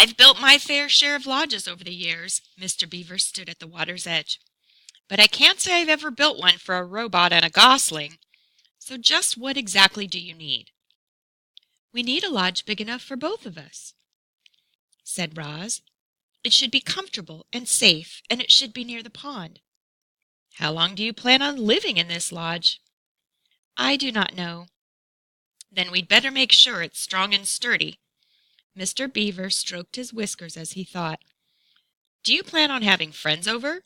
I've built my fair share of lodges over the years. Mr. Beaver stood at the water's edge. But I can't say I've ever built one for a robot and a gosling. So just what exactly do you need? We need a lodge big enough for both of us, said Roz. It should be comfortable and safe, and it should be near the pond. How long do you plan on living in this lodge? I do not know. Then we'd better make sure it's strong and sturdy. Mr. Beaver stroked his whiskers as he thought. Do you plan on having friends over?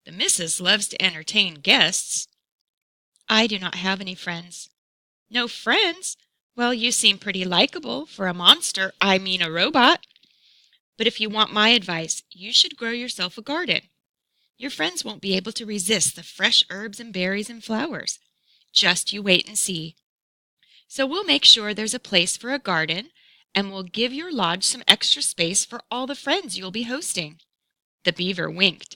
The missus loves to entertain guests. I do not have any friends. No friends? Well, you seem pretty likable for a monster, I mean a robot. But if you want my advice, you should grow yourself a garden. Your friends won't be able to resist the fresh herbs and berries and flowers. Just you wait and see. So we'll make sure there's a place for a garden, and we'll give your lodge some extra space for all the friends you'll be hosting. The beaver winked.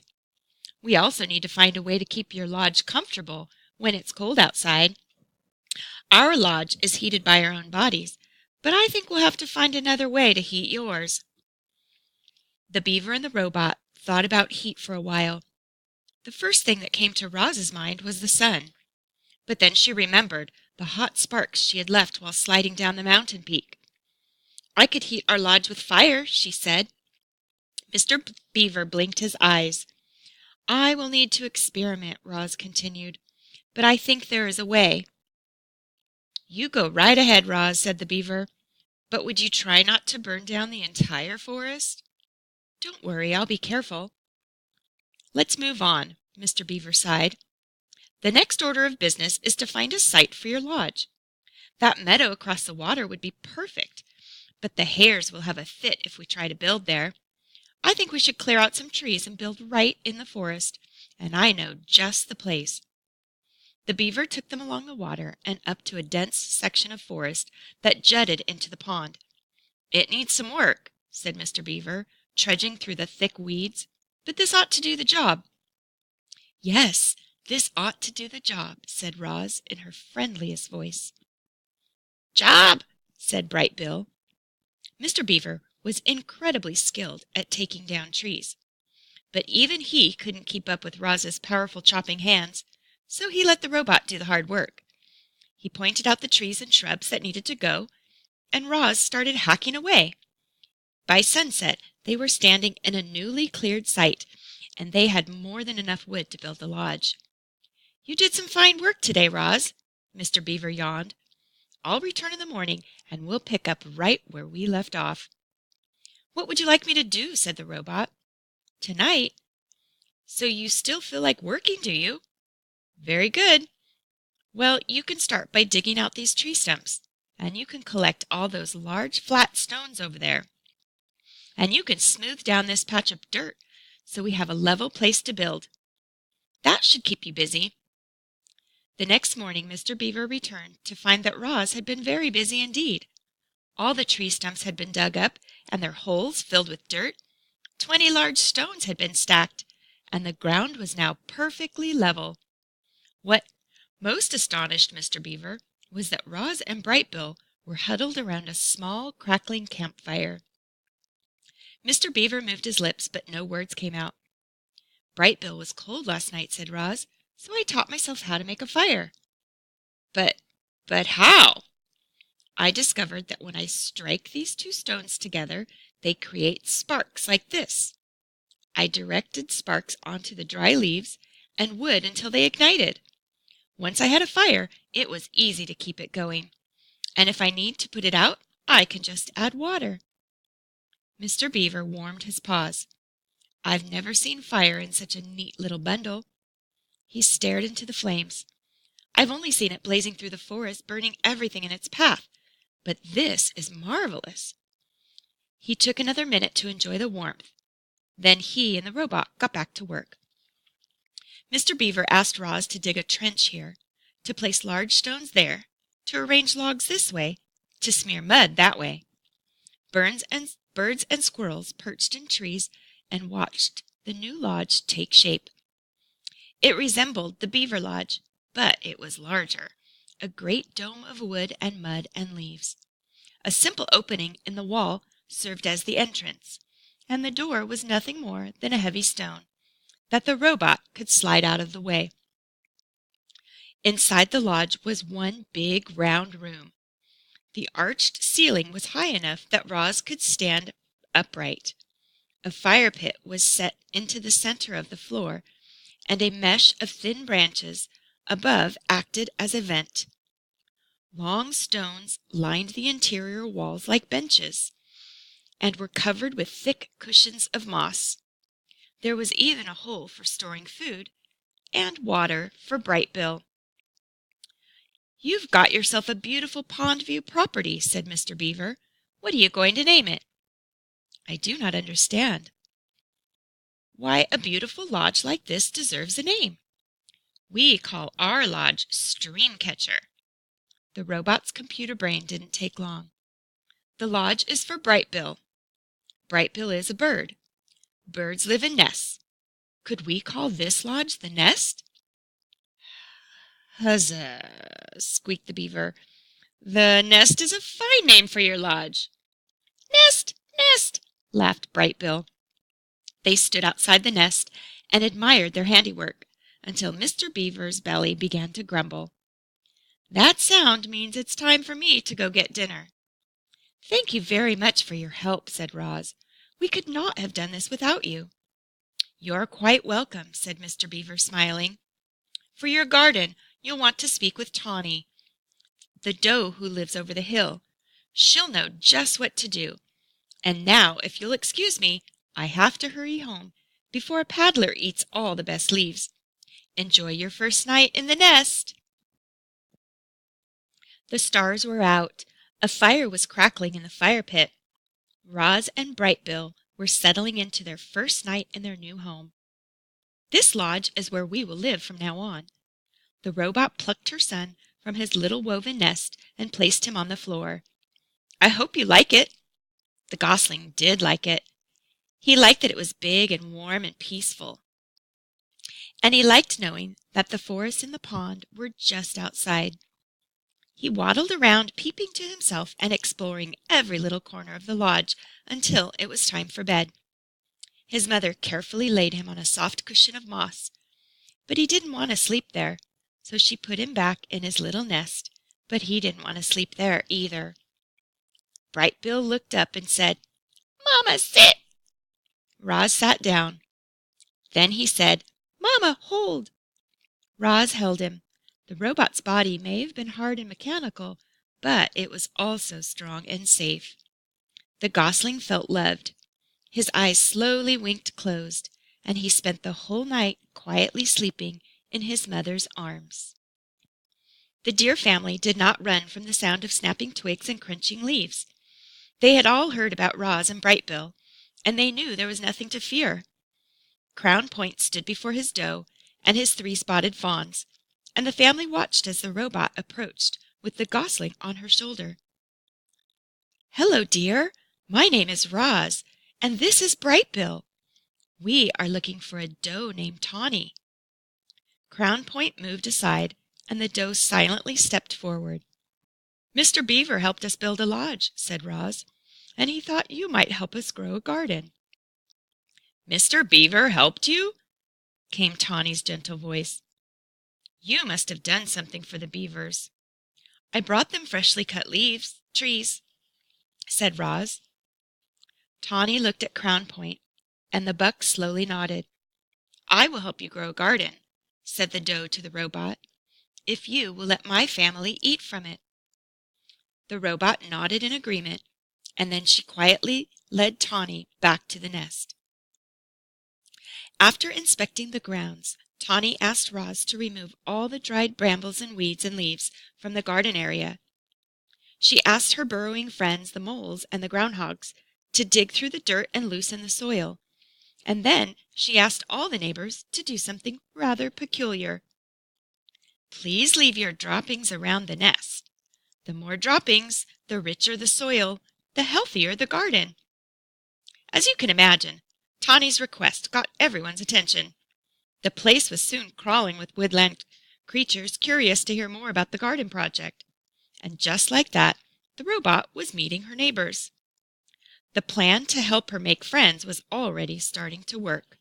We also need to find a way to keep your lodge comfortable when it's cold outside. Our lodge is heated by our own bodies, but I think we'll have to find another way to heat yours. The beaver and the robot thought about heat for a while. The first thing that came to Roz's mind was the sun. But then she remembered the hot sparks she had left while sliding down the mountain peak. I could heat our lodge with fire, she said. Mr. Beaver blinked his eyes. I will need to experiment, Roz continued, but I think there is a way. You go right ahead, Roz, said the beaver. But would you try not to burn down the entire forest? Don't worry, I'll be careful. Let's move on, Mr. Beaver sighed. The next order of business is to find a site for your lodge. That meadow across the water would be perfect, but the hares will have a fit if we try to build there. I think we should clear out some trees and build right in the forest, and I know just the place. The beaver took them along the water and up to a dense section of forest that jutted into the pond. It needs some work, said Mr. Beaver, trudging through the thick weeds, but this ought to do the job. Yes, this ought to do the job, said Roz in her friendliest voice. Job, said Bright Bill. Mr. Beaver was incredibly skilled at taking down trees, but even he couldn't keep up with Roz's powerful chopping hands, so he let the robot do the hard work. He pointed out the trees and shrubs that needed to go, and Roz started hacking away. By sunset, they were standing in a newly cleared site, and they had more than enough wood to build the lodge. You did some fine work today, Roz, Mr. Beaver yawned. I'll return in the morning, and we'll pick up right where we left off. What would you like me to do? Said the robot. Tonight? So you still feel like working, do you? Very good. Well, you can start by digging out these tree stumps, and you can collect all those large flat stones over there. And you can smooth down this patch of dirt so we have a level place to build. That should keep you busy. The next morning Mr. Beaver returned to find that Roz had been very busy indeed. All the tree stumps had been dug up and their holes filled with dirt. 20 large stones had been stacked, and the ground was now perfectly level. What most astonished Mr. Beaver was that Roz and Bright Bill were huddled around a small, crackling campfire. Mr. Beaver moved his lips, but no words came out. Bright Bill was cold last night, said Roz, so I taught myself how to make a fire. But how? I discovered that when I strike these two stones together, they create sparks like this. I directed sparks onto the dry leaves and wood until they ignited. Once I had a fire, it was easy to keep it going. And if I need to put it out, I can just add water. Mr. Beaver warmed his paws. I've never seen fire in such a neat little bundle. He stared into the flames. I've only seen it blazing through the forest, burning everything in its path. But this is marvelous. He took another minute to enjoy the warmth. Then he and the robot got back to work. Mr. Beaver asked Roz to dig a trench here, to place large stones there, to arrange logs this way, to smear mud that way. Birds and squirrels perched in trees and watched the new lodge take shape. It resembled the Beaver Lodge, but it was larger, a great dome of wood and mud and leaves. A simple opening in the wall served as the entrance, and the door was nothing more than a heavy stone that the robot could slide out of the way. Inside the lodge was one big round room. The arched ceiling was high enough that Roz could stand upright. A fire pit was set into the center of the floor, and a mesh of thin branches above acted as a vent. Long stones lined the interior walls like benches, and were covered with thick cushions of moss. There was even a hole for storing food, and water for Bright Bill. "You've got yourself a beautiful Pondview property," said Mr. Beaver. "What are you going to name it?" "I do not understand." "Why, a beautiful lodge like this deserves a name. We call our lodge Streamcatcher." The robot's computer brain didn't take long. "The lodge is for Bright Bill. Bright Bill is a bird. Birds live in nests. Could we call this lodge the Nest?" "Huzzah!" squeaked the beaver. "The Nest is a fine name for your lodge." "Nest! Nest!" laughed Bright Bill. They stood outside the nest and admired their handiwork until Mr. Beaver's belly began to grumble. "That sound means it's time for me to go get dinner." "Thank you very much for your help," said Roz. "We could not have done this without you." "You're quite welcome," said Mr. Beaver, smiling. "For your garden, you'll want to speak with Tawny, the doe who lives over the hill. She'll know just what to do. And now, if you'll excuse me, I have to hurry home before a paddler eats all the best leaves. Enjoy your first night in the nest." The stars were out. A fire was crackling in the fire pit. Roz and Bright Bill were settling into their first night in their new home. "This lodge is where we will live from now on." The robot plucked her son from his little woven nest and placed him on the floor. "I hope you like it." The gosling did like it. He liked that it was big and warm and peaceful. And he liked knowing that the forest and the pond were just outside. He waddled around, peeping to himself and exploring every little corner of the lodge until it was time for bed. His mother carefully laid him on a soft cushion of moss, but he didn't want to sleep there, so she put him back in his little nest, but he didn't want to sleep there either. Bright Bill looked up and said, "Mama, sit." Roz sat down. Then he said, "Mama, hold." Roz held him. The robot's body may have been hard and mechanical, but it was also strong and safe. The gosling felt loved. His eyes slowly winked closed, and he spent the whole night quietly sleeping in his mother's arms. The deer family did not run from the sound of snapping twigs and crunching leaves. They had all heard about Roz and Bright Bill, and they knew there was nothing to fear. Crown Point stood before his doe and his 3 spotted fawns, and the family watched as the robot approached with the gosling on her shoulder. "Hello, dear. My name is Roz, and this is Bright Bill. We are looking for a doe named Tawny." Crown Point moved aside, and the doe silently stepped forward. "Mr. Beaver helped us build a lodge," said Roz, "and he thought you might help us grow a garden." "Mr. Beaver helped you?" came Tawny's gentle voice. "You must have done something for the beavers." "I brought them freshly cut trees," said Roz. Tawny looked at Crown Point, and the buck slowly nodded. "I will help you grow a garden," said the doe to the robot, "if you will let my family eat from it." The robot nodded in agreement, and then she quietly led Tawny back to the nest. After inspecting the grounds, Tawny asked Roz to remove all the dried brambles and weeds and leaves from the garden area. She asked her burrowing friends, the moles and the groundhogs, to dig through the dirt and loosen the soil, and then she asked all the neighbors to do something rather peculiar. "Please leave your droppings around the nest. The more droppings, the richer the soil, the healthier the garden." As you can imagine, Tawny's request got everyone's attention. The place was soon crawling with woodland creatures curious to hear more about the garden project. And just like that, the robot was meeting her neighbors. The plan to help her make friends was already starting to work.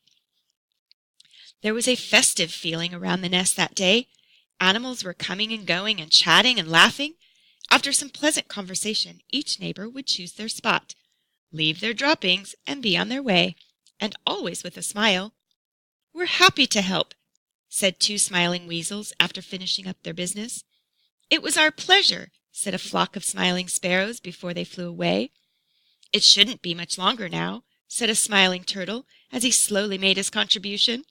There was a festive feeling around the nest that day. Animals were coming and going and chatting and laughing. After some pleasant conversation, each neighbor would choose their spot, leave their droppings, and be on their way, and always with a smile. "We're happy to help," said two smiling weasels after finishing up their business. "It was our pleasure," said a flock of smiling sparrows before they flew away. "It shouldn't be much longer now," said a smiling turtle as he slowly made his contribution.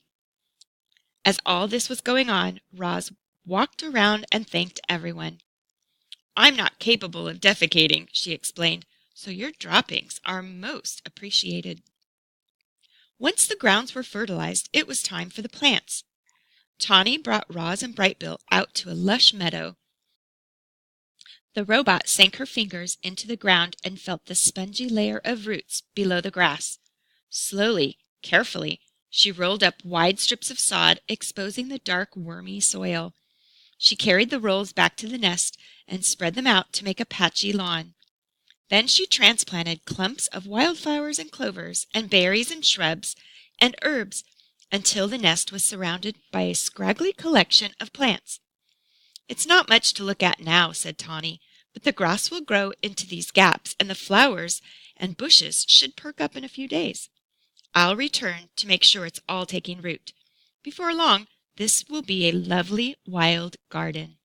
As all this was going on, Roz walked around and thanked everyone. "I'm not capable of defecating," she explained, "so your droppings are most appreciated." Once the grounds were fertilized, it was time for the plants. Tawny brought Roz and Brightbill out to a lush meadow. The robot sank her fingers into the ground and felt the spongy layer of roots below the grass. Slowly, carefully, she rolled up wide strips of sod, exposing the dark, wormy soil. She carried the rolls back to the nest and spread them out to make a patchy lawn. Then she transplanted clumps of wildflowers and clovers and berries and shrubs and herbs until the nest was surrounded by a scraggly collection of plants. "It's not much to look at now," said Tawny, "but the grass will grow into these gaps, and the flowers and bushes should perk up in a few days. I'll return to make sure it's all taking root. Before long, this will be a lovely wild garden."